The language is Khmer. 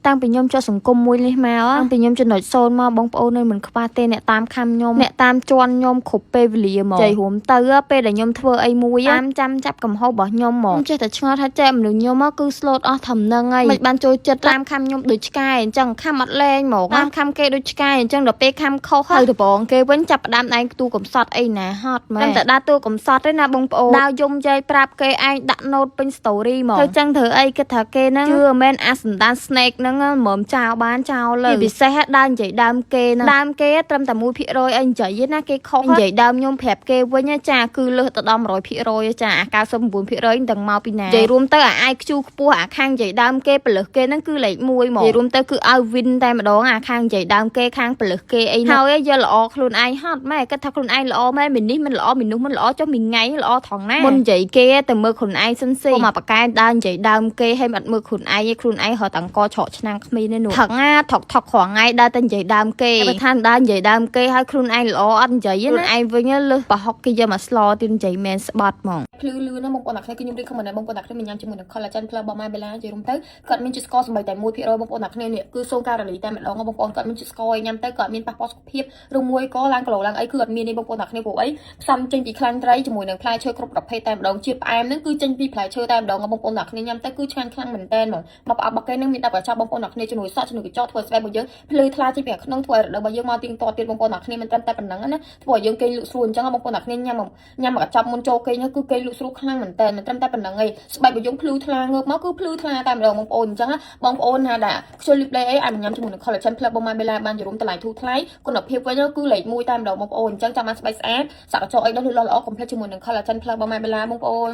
តាំងពីខ្ញុំចូលសង្គមមួយនេះមកតាំងពីខ្ញុំចំណុចសូនមកបងប្អូននៅមិនខ្វះទេអ្នកតាមខំខ្ញុំអ្នកតាមជន់ខ្ញុំគ្រប់ពេលវេលាមកចៃរួមទៅពេលដែលខ្ញុំធ្វើអីមួយតាមចាំចាប់កំហុសរបស់ខ្ញុំមកចេះតែឆ្ងល់ថាចេះមនុស្សខ្ញុំគឺ slot អស់ធំនឹងហើយមិនបានចូលចិត្តតាមខំខ្ញុំដូចឆ្កែអញ្ចឹងខំអត់លែងមកតាមខំគេដូចឆ្កែអញ្ចឹងដល់ពេលខំខុសហើយទៅបងគេវិញចាប់ផ្ដើមឯងទូកំសត់អីណាហត់មែនតែដាក់ទូកំសត់ទេណាបងប្អូនដើរយំយាយប្រាប់គេឯងដាក់ note ពេញ story មកទៅចឹងធ្វើអីគិតថាគេហ្នឹងជឿមិនអាសណ្ដាន snake ហ្នឹងមើមចោលបានចោលលើពិសេសដើរនិយាយដើមគេហ្នឹងដើមគេត្រឹមតែ 1% អីនិយាយណាគេខុសនិយាយដើមខ្ញុំប្រាប់គេវិញចាគឺលើសទៅដល់ 100% ចា99% ទាំងមកពីណានិយាយរួមទៅអាយខ្ជូខ្ពស់អាខាងនិយាយដើមគេពលឹះគេហ្នឹងគឺលេខ1មកនិយាយរួមទៅគឺឲ្យ win តែម្ដងអាខាងនិយាយដើមគេខាងពលឹះគេអីហើយយកល្អខ្លួនឯងហត់ម៉ែគិតថាខ្លួនឯងល្អមែនមីនេះមិនល្អមីនោះមិនល្អចុះមីថ្ងៃល្អត្រង់ណាមុននិយាយគេទៅមើលខ្លួនឯងសិនសិមកបកែដើរនិយាយដើមគេឲ្យមិនអត់មើលខ្លួនឯងឯងខ្លួនឯងរត់អង្គឆក់ឆ្នាំងគ្មានទេនោះថឹកណាថកក្រងៃដើរតែនិយាយដើមគេបើថាដើរនិយាយដើមគេឲ្យខ្លួនឯងល្អអត់និយាយណាឯងវិញលើសប្រហុកគេយកមកស្លទៀតនិយាយមែនស្បាត់ហ្មងភ្លឺលឿនណាបងប្អូនអ្នកខ្ញុំរៀបខមមិនដែរបងប្អូនអ្នកខ្ញុំញ៉ាំជាមួយនឹង collagen plus របស់ My Bella និយាយរួមទៅគាត់មានជាតិស្ករសម្បីតែ 1% បងប្អូនអ្នកគ្នានេះគឺសូការីតែម្ដងបងប្អូនគាត់មានជាតិស្ករញ៉ាំទៅគាត់មានប៉ះពាល់សុខភាពឬមួយក៏ឡើងគីឡូឡើងអីគឺអត់មានទេបងប្អូនអ្នកគ្នាព្រោះអីផ្សំចេញពីខ្លាញ់ត្រីជាមួយនឹងផ្លែឈើគ្រប់ប្រភេទតែម្ដងជាតិផ្អែមហ្នឹងគឺចេញពីផ្លែឈើតែម្ដងបងប្អូនអ្នកគ្នាញ៉ាំទៅគឺឆ្ងាញ់ខ្លាំងមែនតើមកប្រអប់របស់គេនឹងមានដល់ប្រចាំបងប្អូនអ្នកគ្នាជំនួយសក់ជំនួយកញ្ចក់ធ្វើស្បែករបស់យើងភ្លឺថ្លាចេញពីខាងក្នុងធ្វើឲ្យរដូវរបស់យើងមកទៀងទាត់ទៀតបងប្អូនអ្នកគ្នាមិនត្រឹមតែប៉ុណ្្នឹងណាធ្វើឲ្យយើងគេងលក់ស្រួលអញ្ចឹងបងប្អូនអ្នកគ្នាញ៉ាំមកកញ្ចប់មុនចូលគេងគឺគេងលក់ស្រួលខ្លាំងមែនតើមិនត្រឹមតែប៉ុណ្្នឹងឯងស្បែករបស់យើងភ្លឺថ្លាងើបមកគឺភ្លឺថ្លាតែម្ដងបងប្អូនអញ្ចឹងបងប្អូនថាដាក់ខ្ជិលលីបលេអីអាចញ៉ាំជាមួយនឹង collagen plus របស់ My Bella បានយរុំតម្លៃធូរថ្លៃគុណភាពវិញគឺលេខ1តែម្ដងបងប្អូនអញ្ចឹងចាំបានស្បែកស្អាតសាក់កញ្ចក់អីនោះលឺល្អកុំភ្លេចជាមួយនឹង collagen plus របស់ My Bella បងប្អូន